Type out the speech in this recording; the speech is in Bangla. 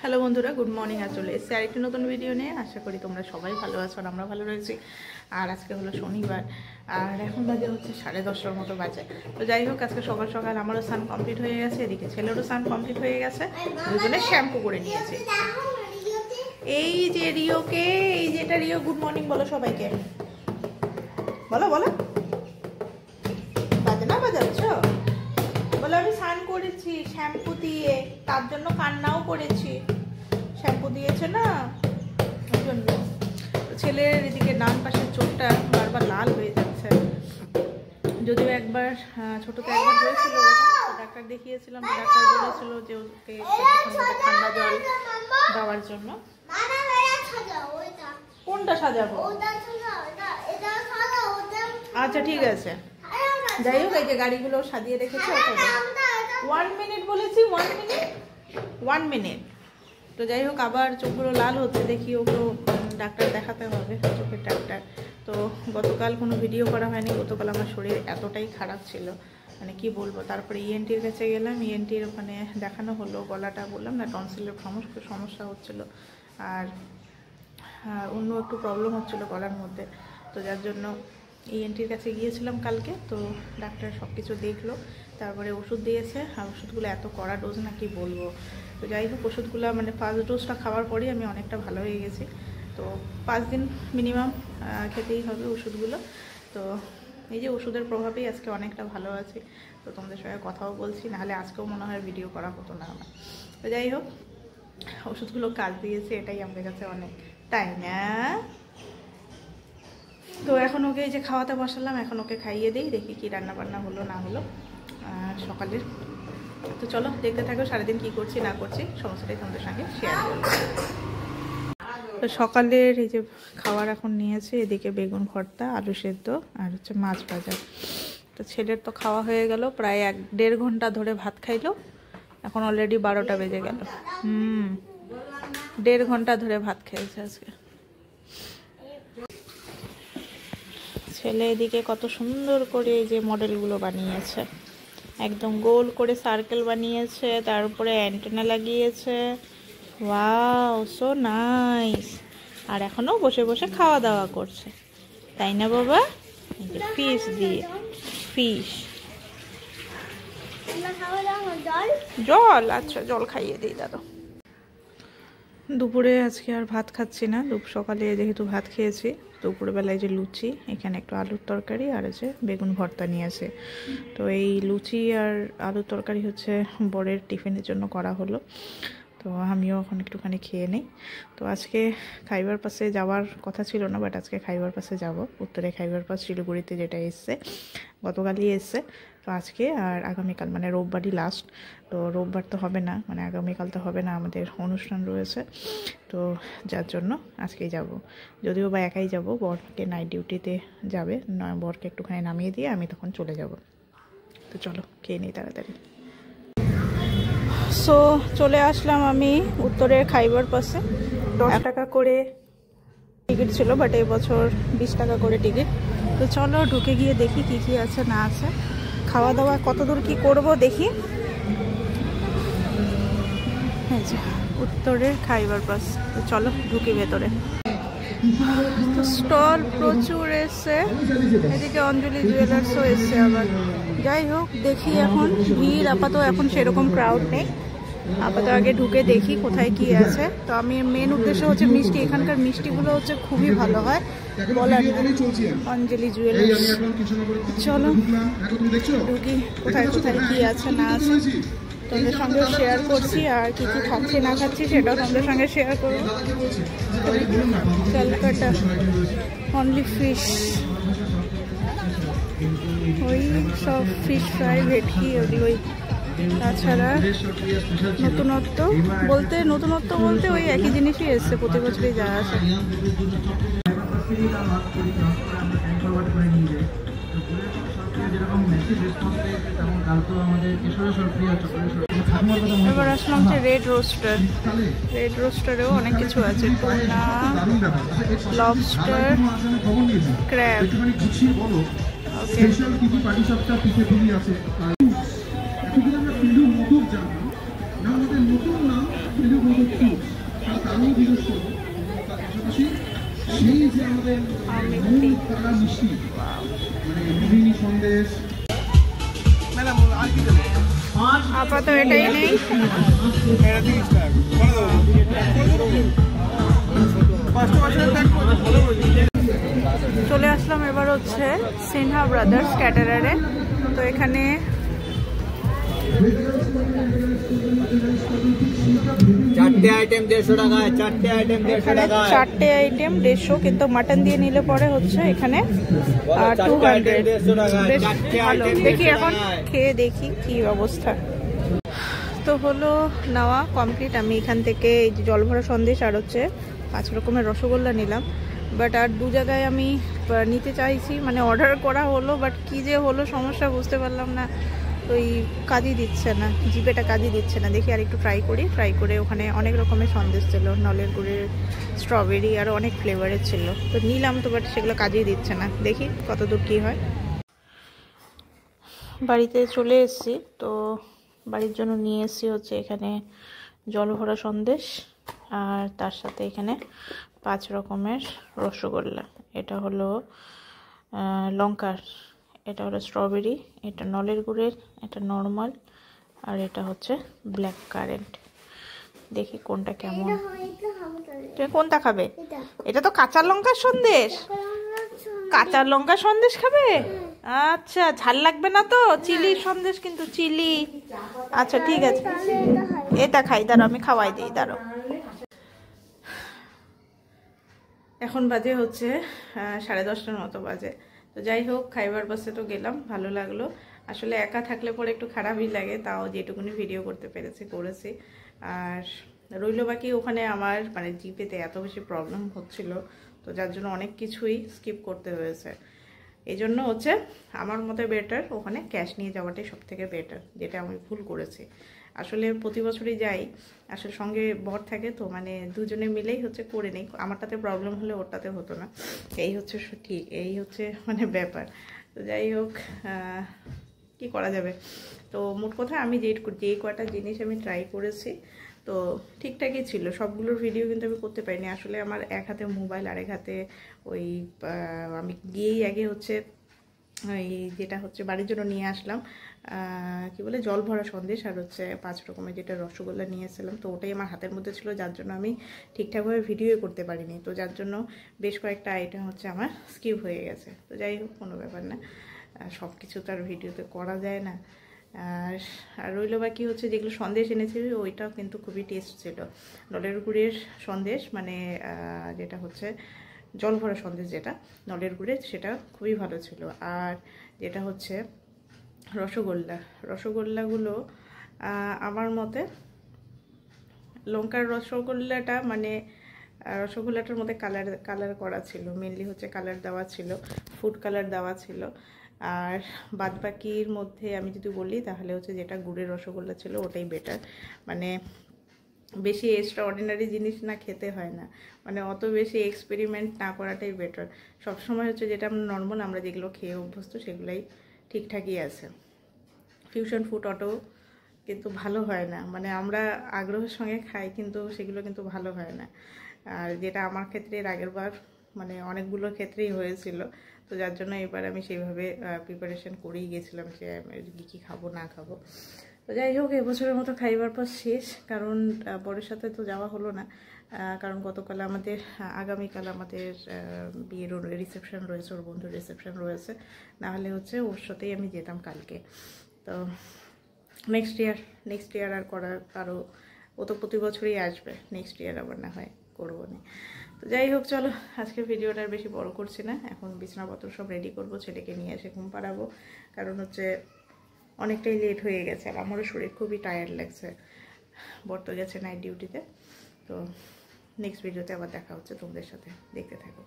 হ্যালো বন্ধুরা, গুড মর্নিং। আর চলে এসেছি আরেকটি নতুন ভিডিও নিয়ে। আশা করি তোমরা সবাই ভালো আছো আর আমরা ভালো রয়েছি। আর আজকে হলো শনিবার আর এখন বাজে হচ্ছে 10:30টার মতো বাজে। তো যাই হোক, আজকে সকাল সকাল আমারও স্নান কমপ্লিট হয়ে গেছে, এদিকে ছেলেরও স্নান কমপ্লিট হয়ে গেছে। দুজনে শ্যাম্পু করে নিয়েছে। এই যে রিওকে, এই যেটা রিও, গুড মর্নিং বলো সবাইকে, বলো বলো। বাজনা বাজাচ্ছ? বলে আমি স্নান করেছি শ্যাম্পু দিয়ে, তার জন্য কান্নাও করেছি। শ্যাম্পু দিয়েছে না ওই জন্য। ছেলের এদিকে ডান পাশের চোখটা বারবার লাল হয়ে যাচ্ছে। যদিও একবার ছোটতে একবার হয়েছিল ওরকম, ডাক্তার দেখিয়েছিলাম, ডাক্তার বলেছিল যে ওকে ঠান্ডা জল দেওয়ার জন্য। কোনটা সাজাবো? আচ্ছা ঠিক আছে, যাই হোক এই যে গাড়িগুলো সাজিয়ে রেখেছি। 1 মিনিট বলেছি, 1 মিনিট। তো যাই হোক, আবার চোখগুলো লাল হচ্ছে, দেখি ওগুলো ডাক্তার দেখাতে হবে, চোখের ডাক্তার। তো গতকাল কোনো ভিডিও করা হয়নি, গতকাল আমার শরীর এতটাই খারাপ ছিল মানে কি বলবো। তারপরে ইএনটির কাছে গেলাম, ইএনটির ওখানে দেখানো হলো। গলাটা বললাম না টনসিলের সমস্যা হচ্ছিল, আর অন্য একটু প্রবলেম হচ্ছিলো গলার মধ্যে। তো যার জন্য ইএনটির কাছে গিয়েছিলাম কালকে। তো ডাক্তার সব কিছু দেখলো, তারপরে ওষুধ দিয়েছে। আর ওষুধগুলো এত কড়া ডোজ না কি বলবো। তো যাই হোক, ওষুধগুলো মানে ফার্স্ট ডোজটা খাওয়ার পরেই আমি অনেকটা ভালো হয়ে গেছি। তো 5 দিন মিনিমাম খেতেই হবে ওষুধগুলো। তো এই যে ওষুধের প্রভাবেই আজকে অনেকটা ভালো আছি। তো তোমাদের সঙ্গে কথাও বলছি, নাহলে আজকেও মনে হয় ভিডিও করা হতো না আমার। তো যাই হোক, ওষুধগুলো কাজ দিয়েছে, এটাই আমাদের কাছে অনেক, তাই না? তো এখন ওকে এই যে খাওয়াতে বসালাম, এখন ওকে খাইয়ে দিই, দেখি কি রান্না বান্না হলো না হলো সকালের। তো চলো দেখতে থাকো সারাদিন কি করছি না করছি, সমস্তটাই তোমাদের সঙ্গে শেয়ার করবো। তো সকালের এই যে খাবার এখন নিয়েছে, এদিকে বেগুন ভর্তা, আলু সেদ্ধ আর হচ্ছে মাছ ভাজা। তো ছেলের তো খাওয়া হয়ে গেল, প্রায় 1-1.5 ঘন্টা ধরে ভাত খাইলো। এখন অলরেডি 12টা বেজে গেল। 1.5 ঘন্টা ধরে ভাত খেয়েছে আজকে ছেলে। এদিকে কত সুন্দর করে এই যে মডেলগুলো বানিয়েছে, একদম গোল করে সার্কেল বানিয়েছে, তার উপরে অ্যান্টেনা লাগিয়েছে। Wow, so nice. আর এখনো বসে বসে খাওয়া দাওয়া করছে, তাই না বাবা? এই যে ফিশ দিয়ে, ফিশ জল। আচ্ছা জল খাইয়ে দিই দাদা। দুপুরে আজকে আর ভাত খাচ্ছি না, সকালে যেহেতু ভাত খেয়েছি। দুপুরবেলায় যে লুচি, এখানে একটু আলুর তরকারি আর আছে বেগুন ভর্তা নিয়েছে। তো এই লুচি আর আলুর তরকারি হচ্ছে বরের টিফিনের জন্য করা হলো। তো আমিও এখন একটুখানি খেয়ে নিই। তো আজকে খাইবার পাসে যাওয়ার কথা ছিল না, বাট আজকে খাইবার পাসে যাব। উত্তরে খাইবার পাস শিলিগুড়িতে যেটা এসছে, গতকালই এসছে। তো আজকে আর আগামীকাল মানে রোববারই লাস্ট। তো রোববার তো হবে না, মানে আগামীকাল তো হবে না, আমাদের অনুষ্ঠান রয়েছে। তো যার জন্য আজকেই যাব। যদিও বা একাই যাব, বরকে নাইট ডিউটিতে যাবে, বরকে একটুখানি নামিয়ে দিয়ে আমি তখন চলে যাব। তো চলো খেয়ে নিই তাড়াতাড়ি। সো চলে আসলাম আমি উত্তরের খাইবার পাসে। 10 টাকা করে টিকিট ছিল, বাট এবছর 20 টাকা করে টিকিট। তো চলো ঢুকে গিয়ে দেখি কি কি আছে না আছে, খাওয়া দাওয়া কতদূর কি করব দেখি। এই যে উত্তরের খাইবার পাস। তো চলো ঢুকি ভেতরে। তো স্টল প্রচুর এসছে, এদিকে অঞ্জলি জুয়েলার্সও এসছে আবার। যাই হোক দেখি, এখন ভিড় আপাতত এখন সেরকম ক্রাউড নেই। আপাতত আগে ঢুকে দেখি কোথায় কি আছে। তো আমি মেন উদ্দেশ্য হচ্ছে মিষ্টি, এখানকার মিষ্টিগুলো হচ্ছে খুবই ভালো হয় বলার। অঞ্জলি জুয়েলার্স, চলো ঢুকি, কোথায় কোথায় কি আছে না আছে তোমাদের সঙ্গে শেয়ার করছি। আর কি কি খাচ্ছি না খাচ্ছি সেটাও তোমাদের সঙ্গে শেয়ার করবো। ক্যালকাটা অনলি ফিশ, ওই সব ফিশ ফ্রাই, ভেটকি, ওই। তাছাড়া নতুনত্ব বলতে ওই একই জিনিসই এসছে, প্রতি বছরই যা আছে। এবার আসলাম যে রেড রোস্টার। রেড রোস্টারেও অনেক কিছু আছে, টুনা, লবস্টার, ক্র্যাব। ওকে, আপাতত এটাই নেই। চলে আসলাম এবার হচ্ছে সিনহা ব্রাদার্স ক্যাটারারে। তো এখানে চারটে আইটেম 150 টাকা, চারটে আইটেম 150 টাকা, চারটে আইটেম 150, কিন্তু মাটন দিয়ে নিলে পরে হচ্ছে এখানে 200। দেখি এখন খেয়ে দেখি কি অবস্থা। তো হলো নেওয়া কমপ্লিট। আমি এখান থেকে এই যে জলভরা সন্দেশ আর হচ্ছে 5 রকমের রসগোল্লা নিলাম। বাট আর 2 জায়গায় আমি নিতে চাইছি, মানে অর্ডার করা হলো, বাট কি যে হলো সমস্যা বুঝতে পারলাম না। তো এই কাজই দিচ্ছে না, জিপেটা কাজই দিচ্ছে না। দেখি আর একটু ট্রাই করে ওখানে অনেক রকমের সন্দেশ ছিল, নলের গুড়ের, স্ট্রবেরি, আর অনেক ফ্লেভারের ছিল। তো নিলাম তো, বাট সেগুলো কাজই দিচ্ছে না। দেখি কতদূর কী হয়। বাড়িতে চলে এসেছি। তো বাড়ির জন্য নিয়ে এসেছি হচ্ছে এখানে জলভরা সন্দেশ, আর তার সাথে এখানে 5 রকমের রসগোল্লা। এটা হলো লঙ্কার, এটা হলো স্ট্রবেরি, এটা নলের গুড়ের, এটা নর্মাল, আর এটা হচ্ছে ব্ল্যাক কারেন্ট। দেখি কোনটা কেমন। তুমি কোনটা খাবে? এটা তো কাঁচা লঙ্কার সন্দেশ। কাঁচা লঙ্কার সন্দেশ খাবে? আচ্ছা, ঝাল লাগবে না তো? চিলি সন্দেশ কিন্তু, চিলি। আচ্ছা ঠিক আছে, এটা খাই, দাঁড়ো আমি খাওয়াই দিই, দাঁড়ো। এখন বাজে হচ্ছে 10:30টার মতো বাজে। তো যাই হোক, খাইবার বাসে তো গেলাম, ভালো লাগলো। আসলে একা থাকলে পরে একটু খারাপই লাগে, তাও যেটুকুনি ভিডিও করতে করেছি। আর রইল বাকি ওখানে আমার মানে জিপেতে এত বেশি প্রবলেম হচ্ছিল, তো যার জন্য অনেক কিছুই স্কিপ করতে হয়েছে। এই জন্য হচ্ছে আমার মতে বেটার ওখানে ক্যাশ নিয়ে যাওয়াটাই সব থেকে বেটার, যেটা আমি ভুল করেছি। আসলে প্রতি বছরই যাই, আসলে সঙ্গে বর থাকে, তো মানে দুজনে মিলেই হচ্ছে করে নেই। আমারটাতে প্রবলেম হলে ওরটাতে হতো না, এই হচ্ছে ঠিক, এই হচ্ছে মানে ব্যাপার। তো যাই হোক, কি করা যাবে। তো মোট কথা আমি যেই কয়টা জিনিস আমি ট্রাই করেছি, তো ঠিকঠাকই ছিল। সবগুলোর ভিডিও কিন্তু আমি করতে পারিনি। আসলে আমার এক হাতে মোবাইল, আরেক হাতে ওই আমি গিয়েই আগে হচ্ছে ওই যেটা হচ্ছে বাড়ির জন্য নিয়ে আসলাম, কি বলে, জল ভরা সন্দেশ, আর হচ্ছে 5 রকমের যেটা রসগোল্লা নিয়ে এসেছিলাম। তো ওটাই আমার হাতের মধ্যে ছিল, যার জন্য আমি ঠিকঠাকভাবে ভিডিও করতে পারিনি। তো যার জন্য বেশ কয়েকটা আইটেম হচ্ছে আমার স্কিপ হয়ে গেছে। তো যাই হোক, কোনো ব্যাপার না, সব কিছু তো আর ভিডিওতে করা যায় না। আর রইল বাকি হচ্ছে যেগুলো সন্দেশ এনেছি, ওইটাও কিন্তু খুবই টেস্ট ছিল। নলের গুড়ের সন্দেশ, মানে যেটা হচ্ছে জল ভরা সন্দেশ, যেটা নলের গুড়ের, সেটা খুবই ভালো ছিল। আর যেটা হচ্ছে রসগোল্লাগুলো আমার মতে লঙ্কার রসগোল্লাটা, মানে রসগোল্লাটার মধ্যে কালার করা ছিল, মেনলি হচ্ছে কালার দেওয়া ছিল, ফুড কালার দেওয়া ছিল। আর বাদবাকির মধ্যে আমি যদি বলি তাহলে হচ্ছে যেটা গুড়ের রসগোল্লা ছিল ওটাই বেটার। মানে বেশি এক্সট্রা অর্ডিনারি জিনিস না খেতে হয় না, মানে অত বেশি এক্সপেরিমেন্ট না করাটাই বেটার। সবসময় হচ্ছে যেটা নর্মাল আমরা যেগুলো খেয়ে অভ্যস্ত সেগুলোই ঠিকঠাকই আছে। ফিউশন ফুড অটো কিন্তু ভালো হয় না, মানে আমরা আগ্রহের সঙ্গে খাই কিন্তু সেগুলো কিন্তু ভালো হয় না। আর যেটা আমার ক্ষেত্রে এর আগের বার মানে অনেকগুলো ক্ষেত্রেই হয়েছিল, তো যার জন্য এবার আমি সেইভাবে প্রিপারেশন করেই গেছিলাম যে কী খাবো না খাবো। তো যাই হোক, এবছরের মতো খাইবার পর শেষ, কারণ বরের সাথে তো যাওয়া হলো না, কারণ গতকাল আমাদের আগামীকাল আমাদের বিয়ের রিসেপশন রয়েছে, ওর বন্ধুর রিসেপশন রয়েছে, নাহলে হচ্ছে ওর সাথেই আমি যেতাম কালকে। তো নেক্সট ইয়ার আর করার আরও, ও তো প্রতি বছরই আসবে, নেক্সট ইয়ার আবার না হয় করবো না। তো যাই হোক, চলো আজকের ভিডিওটা আর বেশি বড় করছি না। এখন বিছানাপত্র সব রেডি করবো, ছেলেকে নিয়ে এসে ঘুম পাড়াবো, কারণ হচ্ছে অনেকটাই লেট হয়ে গেছে আর আমারও শরীর খুবই টায়ার্ড লাগছে। বর তো গেছে নাইট ডিউটিতে। তো নেক্সট ভিডিওতে আবার দেখা হচ্ছে তোমাদের সাথে, দেখতে থাকো।